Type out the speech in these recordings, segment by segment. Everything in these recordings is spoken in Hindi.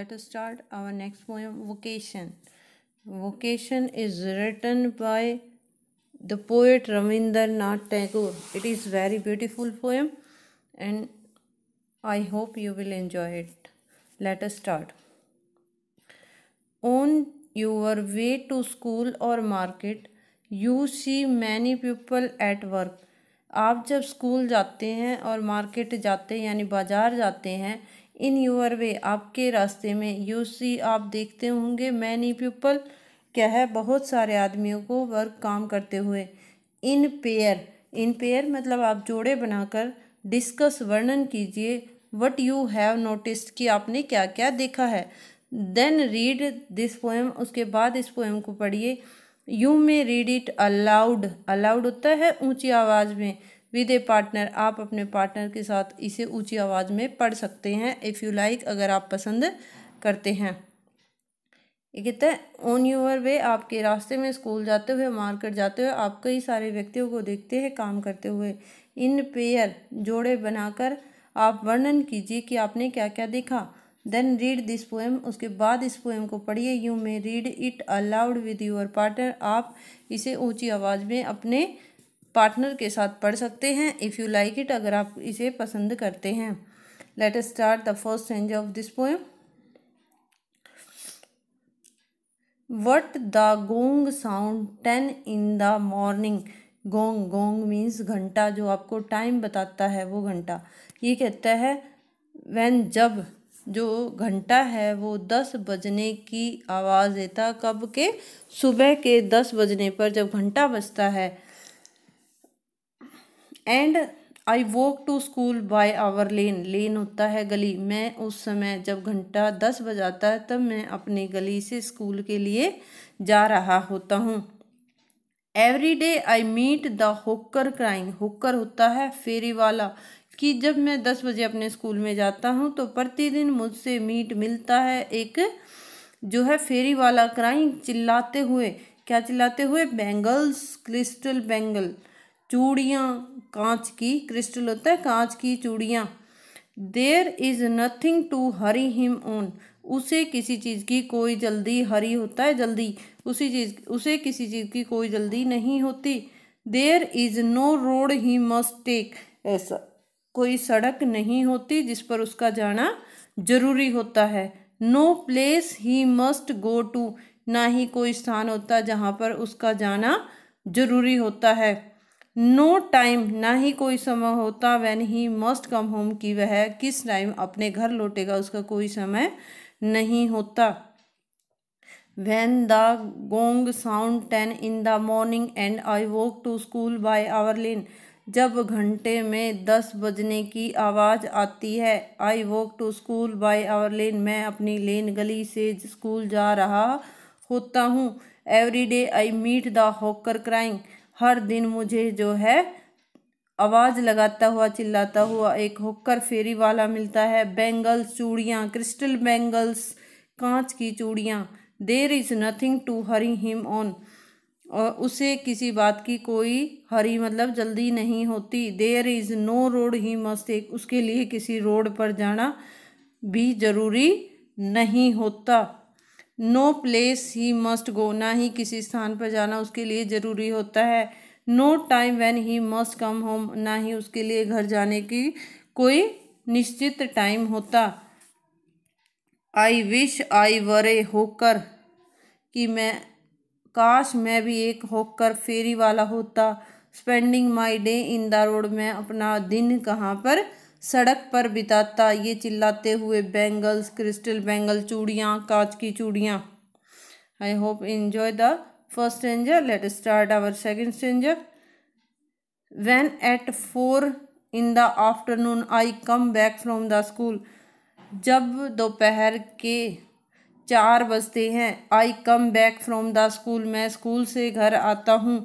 let us start our next poem, Vocation. Vocation is written by the poet Ravindranath Tagore. It is very beautiful poem and I hope you will enjoy it. Let us start. On your way to school or market, you see many people at work. आप जब स्कूल जाते हैं और मार्केट जाते हैं यानी बाज़ार जाते हैं, इन योर वे आपके रास्ते में, यू सी आप देखते होंगे, मैनी पीपल क्या है, बहुत सारे आदमियों को वर्क काम करते हुए। इन पेयर मतलब आप जोड़े बनाकर डिस्कस वर्णन कीजिए व्हाट यू हैव नोटिस्ड कि आपने क्या क्या देखा है। देन रीड दिस पोएम, उसके बाद इस पोएम को पढ़िए। You may read it allowed, allowed होता है ऊंची आवाज़ में, विद ए पार्टनर आप अपने पार्टनर के साथ इसे ऊंची आवाज़ में पढ़ सकते हैं, इफ़ यू लाइक अगर आप पसंद करते हैं। ये कहता है ऑन योर वे आपके रास्ते में, स्कूल जाते हुए, मार्केट जाते हुए आप कई सारे व्यक्तियों को देखते हैं काम करते हुए। इन पेयर जोड़े बनाकर आप वर्णन कीजिए कि आपने क्या क्या देखा। देन रीड दिस पोएम, उसके बाद इस पोएम को पढ़िए। You may read it allowed with your partner आप इसे ऊंची आवाज़ में अपने पार्टनर के साथ पढ़ सकते हैं, इफ़ यू लाइक इट अगर आप इसे पसंद करते हैं। Late us start the first stanza of this poem. What the gong sound 10 in the morning। Gong means घंटा, जो आपको टाइम बताता है वो घंटा। ये कहता है when जब, जो घंटा है वो 10 बजने की आवाज़ देता, कब के, सुबह के 10 बजने पर जब घंटा बजता है। And I walk to school by our lane, lane होता है गली। मैं उस समय जब घंटा 10 बजाता है तब मैं अपनी गली से स्कूल के लिए जा रहा होता हूँ। Every day I meet the hawker crying, hawker होता है फेरी वाला, कि जब मैं 10 बजे अपने स्कूल में जाता हूँ तो प्रतिदिन मुझसे मिलता है एक जो है फेरी वाला, क्राइंग चिल्लाते हुए। क्या चिल्लाते हुए? बैंगल्स, क्रिस्टल बैंगल, चूड़ियाँ कांच की, क्रिस्टल होता है कांच की चूड़ियाँ। There is nothing to hurry him on, उसे किसी चीज़ की कोई जल्दी, हरी होता है जल्दी, उसे किसी चीज़ की कोई जल्दी नहीं होती। There is no road he must take, ऐसा कोई सड़क नहीं होती जिस पर उसका जाना जरूरी होता है। No place he must go to, ना ही कोई स्थान होता जहाँ पर उसका जाना जरूरी होता है। नो टाइम, ना ही कोई समय होता, when he must come home, कि वह किस टाइम अपने घर लौटेगा, उसका कोई समय नहीं होता। When the gong sound 10 in the morning and I walk to school by our lane, जब घंटे में 10 बजने की आवाज़ आती है, I walk to school by our lane, मैं अपनी लेन गली से स्कूल जा रहा होता हूँ। Every day I meet the hawker crying, हर दिन मुझे जो है आवाज़ लगाता हुआ, चिल्लाता हुआ एक हुक्कर फेरी वाला मिलता है। बैंगल्स, चूड़ियाँ, क्रिस्टल बैंगल्स, कांच की चूड़ियाँ। There is nothing to hurry him on, और उसे किसी बात की कोई हरी मतलब जल्दी नहीं होती। There is no road he must take, उसके लिए किसी रोड पर जाना भी जरूरी नहीं होता। No place he must go, ना ही किसी स्थान पर जाना उसके लिए ज़रूरी होता है। No time when he must come home, ना ही उसके लिए घर जाने की कोई निश्चित टाइम होता। आई विश आई वर ए होकर, कि मैं काश मैं भी एक होकर फेरी वाला होता। Spending my day in the road, मैं अपना दिन कहाँ पर, सड़क पर बिताता। ये चिल्लाते हुए बैंगल्स, क्रिस्टल बैंगल, चूड़ियाँ, कांच की चूड़ियाँ। I hope enjoy the first stanza. Let us start our second stanza. When at 4 in the afternoon I come back from the school, जब दोपहर के 4 बजते हैं, I come back from the school, मैं स्कूल से घर आता हूँ।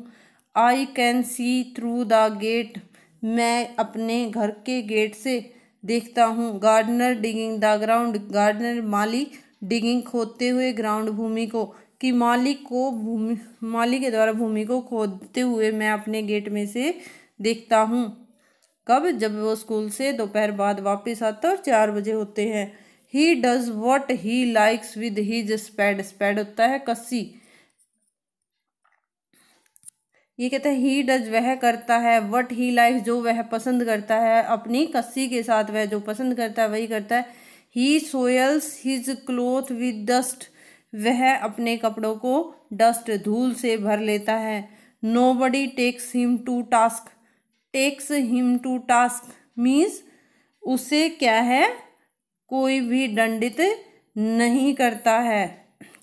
I can see through the gate, मैं अपने घर के गेट से देखता हूँ। Gardener digging the ground, gardener माली, डिगिंग खोदते हुए, ग्राउंड भूमि को, कि माली के द्वारा भूमि को खोदते हुए मैं अपने गेट में से देखता हूँ। कब? जब वो स्कूल से दोपहर बाद वापस आता और 4 बजे होते हैं। He does what he likes with his spade, spade होता है कस्सी। ये कहते हैं ही डज वह करता है, वट ही लाइक्स जो वह पसंद करता है, अपनी कस्सी के साथ वह जो पसंद करता है वही करता है। He soils his cloth with dust, वह अपने कपड़ों को डस्ट धूल से भर लेता है। Nobody takes him to task, takes him to task means उसे क्या है, कोई भी दंडित नहीं करता है।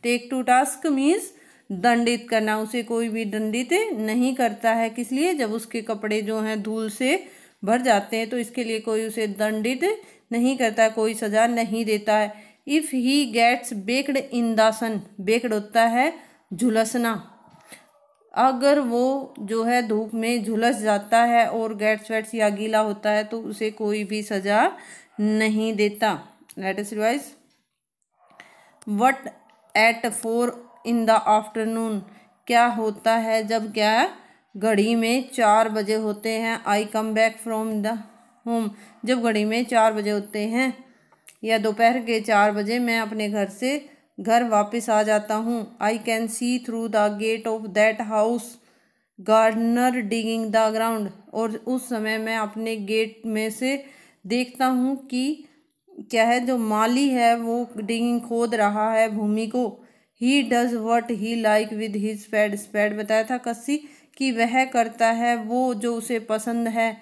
टेक टू टास्क मीन्स दंडित करना, उसे कोई भी दंडित नहीं करता है। किस लिए, जब उसके कपड़े जो हैं धूल से भर जाते हैं तो इसके लिए कोई उसे दंडित नहीं करता है, कोई सजा नहीं देता है। If he gets baked in the sun, baked होता है झुलसना, अगर वो जो है धूप में झुलस जाता है और गेट्स वेट्स या गीला होता है तो उसे कोई भी सजा नहीं देता। Let us revise. What at 4 in the afternoon, क्या होता है जब, क्या घड़ी में 4 बजे होते हैं। I come back from the home, जब घड़ी में 4 बजे होते हैं या दोपहर के 4 बजे मैं अपने घर वापस आ जाता हूँ। I can see through the gate of that house gardener digging the ground, और उस समय मैं अपने गेट में से देखता हूँ कि क्या है, जो माली है वो डिगिंग खोद रहा है भूमि को। He does what he like with his spade, spade बताया था कस्सी, कि वह करता है वो जो उसे पसंद है,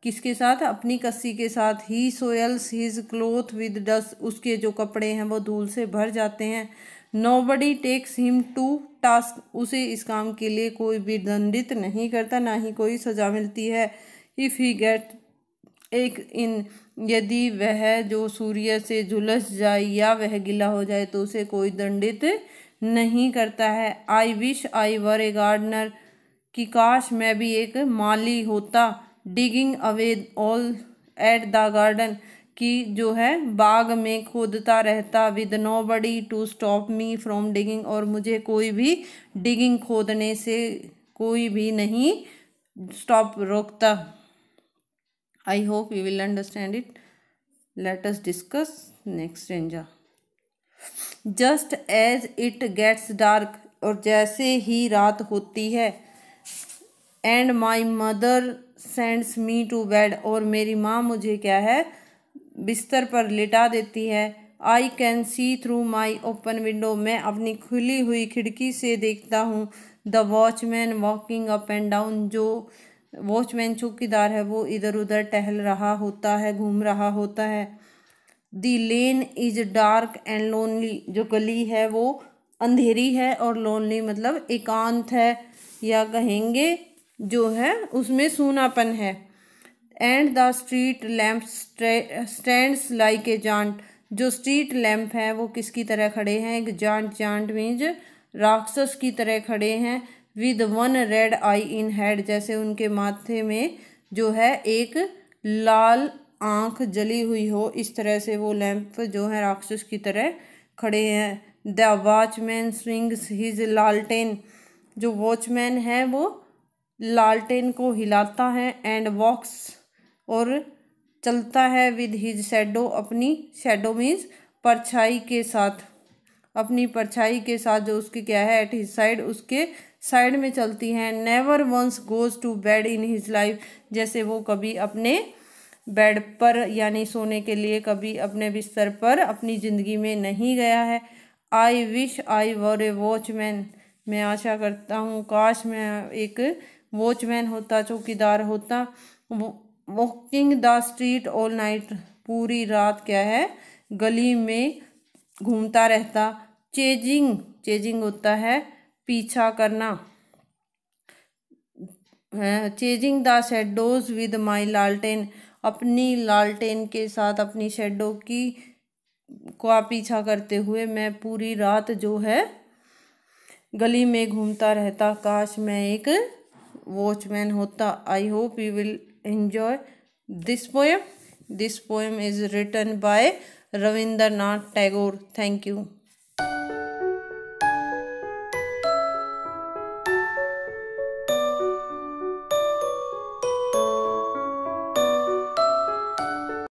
किसके साथ, अपनी कस्सी के साथ। He soils his cloth with dust, उसके जो कपड़े हैं वो धूल से भर जाते हैं। Nobody takes him to task, उसे इस काम के लिए कोई भी दंडित नहीं करता, ना ही कोई सजा मिलती है। इफ़ ही गेट एक इन, यदि वह जो सूर्य से झुलस जाए या वह गीला हो जाए तो उसे कोई दंडित नहीं करता है। I wish I were A gardener, कि काश मैं भी एक माली होता। Digging away all at the garden, कि जो है बाग में खोदता रहता। With nobody to stop me from digging, और मुझे कोई भी डिगिंग खोदने से कोई भी नहीं स्टॉप रोकता। I hope you will understand it. Let us discuss next stanza. Just as it gets dark, और जैसे ही रात होती है। And my mother sends me to bed, और मेरी माँ मुझे क्या है, बिस्तर पर लिटा देती है। I can see through my open window, मैं अपनी खुली हुई खिड़की से देखता हूँ। The watchman walking up and down, जो वॉचमैन चौकीदार है वो इधर उधर टहल रहा होता है, घूम रहा होता है। The lane is dark and lonely, जो गली है वो अंधेरी है और लोनली मतलब एकांत है, या कहेंगे जो है उसमें सूनापन है। And the street lamp stands like a giant, जो स्ट्रीट लैम्प है वो किसकी तरह खड़े हैं, एक जांट, जांट मीन्स राक्षस की तरह खड़े हैं। With one red I in head, जैसे उनके माथे में जो है एक लाल आंख जली हुई हो, इस तरह से वो लैंप जो है राक्षस की तरह खड़े हैं। द वॉचमैन स्विंग्स हिज लालटेन, जो वॉचमैन है वो लालटेन को हिलाता है। एंड वॉक्स, और चलता है। विद हिज शैडो, अपनी शैडो मीन्स परछाई के साथ, अपनी परछाई के साथ जो उसकी क्या है, एट हिज साइड, उसके साइड में चलती हैं। Never once goes to bed in his life, जैसे वो कभी अपने बेड पर यानी सोने के लिए कभी अपने बिस्तर पर अपनी ज़िंदगी में नहीं गया है। I wish I were A watchman, मैं आशा करता हूँ काश मैं एक वॉचमैन होता, चौकीदार होता। Walking the street all night, पूरी रात क्या है गली में घूमता रहता। चेजिंग, चेजिंग होता है पीछा करना। Chasing the shadows with my लालटेन, अपनी लालटेन के साथ अपनी शेडो की का पीछा करते हुए मैं पूरी रात जो है गली में घूमता रहता। काश मैं एक वॉचमैन होता। I hope you will enjoy this poem. This poem is written by Rabindranath Tagore. Thank you.